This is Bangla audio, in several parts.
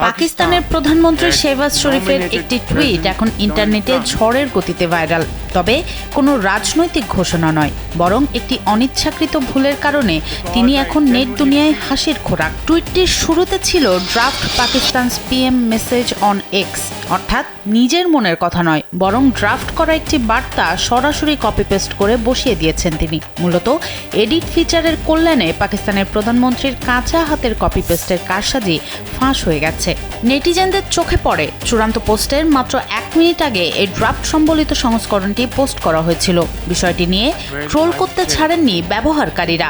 পাকিস্তানের প্রধানমন্ত্রী শেহবাজ শরীফের একটি টুইট এখন ইন্টারনেটে ঝড়ের গতিতে ভাইরাল। তবে কোনো রাজনৈতিক ঘোষণা নয়, বরং একটি অনিচ্ছাকৃত ভুলের কারণে তিনি এখন নেট দুনিয়ায় হাসির খোরাক। টুইটটির শুরুতে ছিল draft Pakistan's PM message on x, অর্থাৎ নিজের মনের কথা নয়, বরং ড্রাফট করা একটি বার্তা সরাসরি কপি পেস্ট করে বসিয়ে দিয়েছেন তিনি। মূলত এডিট ফিচারের কল্যাণে পাকিস্তানের প্রধানমন্ত্রীর কাঁচা হাতের কপি পেস্টের কারসাজি ফাঁস হয়ে গেছে। নেটিজেনদের চোখে পড়ে চূড়ান্ত পোস্টের মাত্র 1 মিনিট আগে এই ড্রাফট সম্বলিত সংস্করণটি পোস্ট করা হয়েছিল। বিষয়টি নিয়ে ট্রোল করতে ছাড়েননি ব্যবহারকারীরা।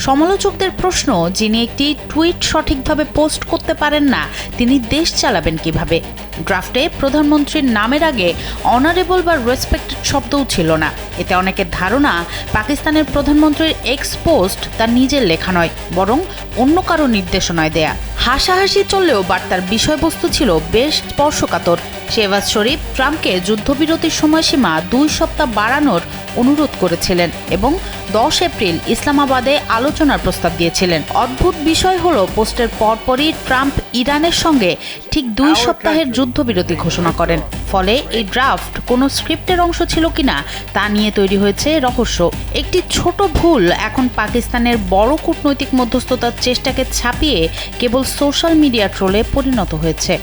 সমালোচকদের প্রশ্ন, যিনি একটি টুইট সঠিকভাবে পোস্ট করতে পারেন না, তিনি দেশ চালাবেন কিভাবে? ড্রাফটে প্রধানমন্ত্রীর নামের আগে অনারেবল বা রেসপেক্টেড শব্দও ছিল না। এতে অনেকের ধারণা পাকিস্তানের প্রধানমন্ত্রীর এক্স পোস্ট তার নিজের লেখা নয়, বরং অন্য কারো নির্দেশনায় দেয়া। হাসাহাসি চললেও বার্তার বিষয়বস্তু ছিল বেশ স্পর্শকাতর। শেহবাজ শরীফ ট্রাম্পকে যুদ্ধবিরতির সময়সীমা 2 সপ্তাহ বাড়ানোর অনুরোধ করেছিলেন এবং 10 এপ্রিল ইসলামাবাদে আলোচনার প্রস্তাব দিয়েছিলেন। অদ্ভুত বিষয় হলো, পোস্টের পরপরই ট্রাম্প ইরানের সঙ্গে ঠিক 2 সপ্তাহের যুদ্ধবিরতি ঘোষণা করেন। ফলে এই ড্রাফট কোনো স্ক্রিপ্টের অংশ ছিল কিনা তা নিয়ে তৈরি হয়েছে রহস্য। একটি ছোট ভুল এখন পাকিস্তানের বড় কূটনৈতিক মধ্যস্থতার চেষ্টাকে ছাপিয়ে কেবল সোশ্যাল মিডিয়া ট্রোলে পরিণত হয়েছে।